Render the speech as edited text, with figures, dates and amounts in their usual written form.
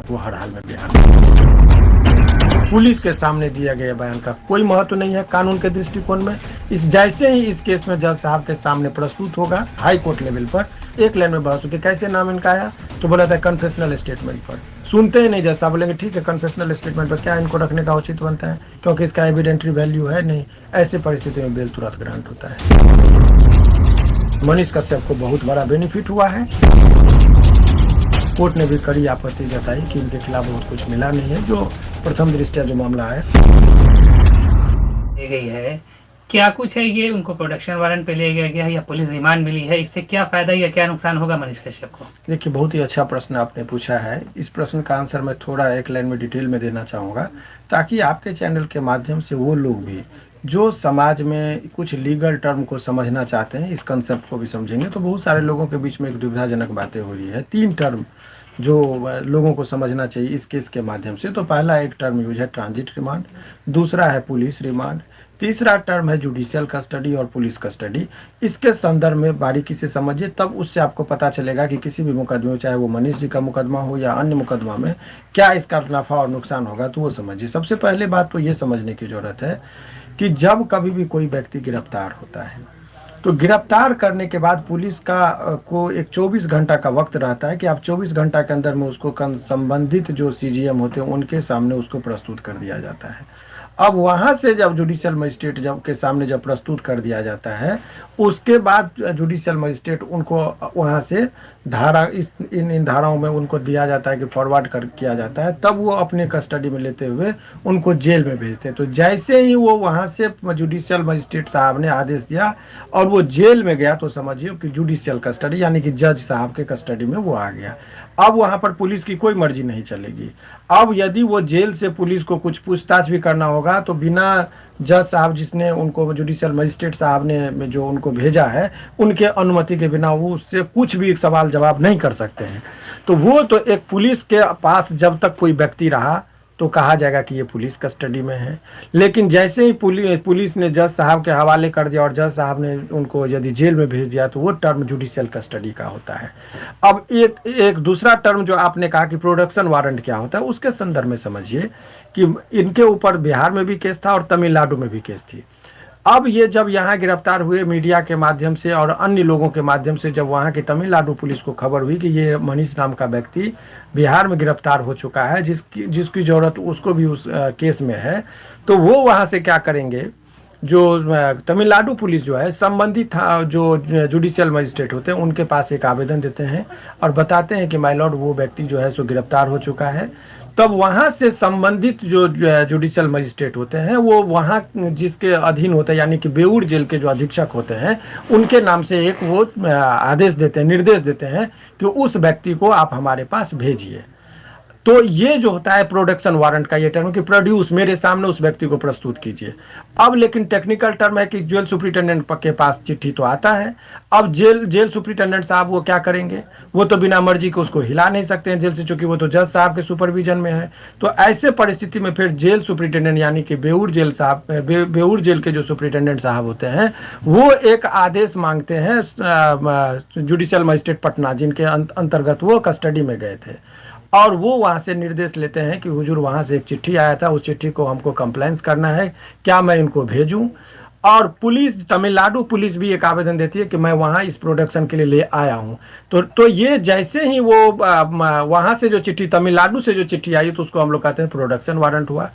वो हर हाल में बिहार में पुलिस के सामने दिया गया बयान का कोई महत्व नहीं है कानून के दृष्टिकोण में। इस जैसे ही इस केस में जज साहब के सामने प्रस्तुत होगा हाई कोर्ट लेवल पर, एक लाइन में बहस होती है कैसे नाम इनका आया, तो बोला था कन्फेशनल स्टेटमेंट पर। सुनते ही नहीं जज साहब बोलेंगे ठीक है कन्फेशनल स्टेटमेंट पर क्या इनको रखने का उचित बनता है क्योंकि इसका एविडेंटरी वैल्यू है नहीं। ऐसे परिस्थिति में बेल तुरंत ग्रांट होता है। मनीष कश्यप को बहुत बड़ा बेनिफिट हुआ है। कोर्ट ने भी कड़ी आपत्ति जताई कि इनके खिलाफ बहुत कुछ मिला नहीं है, जो प्रथम दृष्टया जो मामला है गई है। क्या कुछ है ये, उनको प्रोडक्शन वारंट पे ले गया या पुलिस रिमांड मिली है, इससे क्या फायदा या क्या नुकसान होगा मनीष कश्यप को? देखिए बहुत ही अच्छा प्रश्न आपने पूछा है। इस प्रश्न का आंसर मैं थोड़ा एक लाइन में डिटेल में देना चाहूँगा ताकि आपके चैनल के माध्यम से वो लोग भी जो समाज में कुछ लीगल टर्म को समझना चाहते हैं इस कंसेप्ट को भी समझेंगे। तो बहुत सारे लोगों के बीच में एक दुविधाजनक बातें हो रही है। 3 टर्म जो लोगों को समझना चाहिए इस केस के माध्यम से। तो पहला एक टर्म यूज है ट्रांजिट रिमांड, दूसरा है पुलिस रिमांड, तीसरा टर्म है जुडिशियल कस्टडी और पुलिस कस्टडी। इसके संदर्भ में बारीकी से समझिए, तब उससे आपको पता चलेगा कि किसी भी मुकदमे में, चाहे वो मनीष जी का मुकदमा हो या अन्य मुकदमा में, क्या इसका नफा और नुकसान होगा, तो वो समझिए। सबसे पहले बात तो ये समझने की ज़रूरत है कि जब कभी भी कोई व्यक्ति गिरफ्तार होता है तो गिरफ्तार करने के बाद पुलिस का को एक 24 घंटा का वक्त रहता है कि आप 24 घंटा के अंदर में उसको संबंधित जो सीजीएम होते हैं उनके सामने उसको प्रस्तुत कर दिया जाता है। अब वहाँ से जब जुडिशियल मजिस्ट्रेट जब के सामने जब प्रस्तुत कर दिया जाता है, उसके बाद जुडिशियल मजिस्ट्रेट उनको वहाँ से धारा इन धाराओं में उनको दिया जाता है कि फॉरवर्ड किया जाता है, तब वो अपने कस्टडी में लेते हुए उनको जेल में भेजते हैं। तो जैसे ही वो वहाँ से जुडिशियल मजिस्ट्रेट साहब ने आदेश दिया और वो जेल में गया तो समझिए कि जुडिशियल कस्टडी यानी कि जज साहब के कस्टडी में वो आ गया। अब वहाँ पर पुलिस की कोई मर्जी नहीं चलेगी। अब यदि वो जेल से पुलिस को कुछ पूछताछ भी करना होगा तो बिना जज साहब जिसने उनको जुडिशियल मजिस्ट्रेट साहब ने जो उनको भेजा है उनके अनुमति के बिना वो उससे कुछ भी सवाल जवाब नहीं कर सकते हैं। तो वो तो एक पुलिस के पास जब तक कोई व्यक्ति रहा तो कहा जाएगा कि ये पुलिस कस्टडी में है। लेकिन जैसे ही पुलिस ने जज साहब के हवाले कर दिया और जज साहब ने उनको यदि जेल में भेज दिया तो वो टर्म जुडिशियल कस्टडी का होता है। अब एक दूसरा टर्म जो आपने कहा कि प्रोडक्शन वारंट क्या होता है, उसके संदर्भ में समझिए कि इनके ऊपर बिहार में भी केस था और तमिलनाडु में भी केस थी। अब ये जब यहाँ गिरफ्तार हुए मीडिया के माध्यम से और अन्य लोगों के माध्यम से, जब वहाँ की तमिलनाडु पुलिस को खबर हुई कि ये मनीष नाम का व्यक्ति बिहार में गिरफ्तार हो चुका है, जिसकी ज़रूरत उसको भी उस केस में है, तो वो वहाँ से क्या करेंगे, जो तमिलनाडु पुलिस जो है संबंधित जो जुडिशियल मजिस्ट्रेट होते हैं उनके पास एक आवेदन देते हैं और बताते हैं कि माय लॉर्ड वो व्यक्ति जो है सो गिरफ्तार हो चुका है। तब वहाँ से संबंधित जो जुडिशियल मजिस्ट्रेट होते हैं वो वहाँ जिसके अधीन होते हैं यानी कि बेऊर जेल के जो अधीक्षक होते हैं उनके नाम से एक वो आदेश देते हैं, निर्देश देते हैं कि उस व्यक्ति को आप हमारे पास भेजिए। तो ये जो होता है प्रोडक्शन वारंट का ये टर्म कि प्रोड्यूस, मेरे सामने उस व्यक्ति को प्रस्तुत कीजिए। अब लेकिन टेक्निकल टर्म है कि जेल सुप्रिटेंडेंट के पास चिट्ठी तो आता है। अब जेल सुप्रिटेंडेंट साहब वो क्या करेंगे, वो तो बिना मर्जी के उसको हिला नहीं सकते हैं जेल से, चूंकि वो तो जज साहब के सुपरविजन में है। तो ऐसे परिस्थिति में फिर जेल सुप्रिटेंडेंट यानी कि बेऊर जेल के जो सुप्रिटेंडेंट साहब होते हैं वो एक आदेश मांगते हैं जुडिशियल मजिस्ट्रेट पटना, जिनके अंतर्गत वो कस्टडी में गए थे, और वो वहाँ से निर्देश लेते हैं कि हुजूर वहाँ से एक चिट्ठी आया था, उस चिट्ठी को हमको कंप्लेंस करना है, क्या मैं इनको भेजूं? और पुलिस, तमिलनाडु पुलिस भी एक आवेदन देती है कि मैं वहाँ इस प्रोडक्शन के लिए ले आया हूँ। तो ये जैसे ही वो वहाँ से जो चिट्ठी, तमिलनाडु से जो चिट्ठी आई तो उसको हम लोग कहते हैं प्रोडक्शन वारंट हुआ।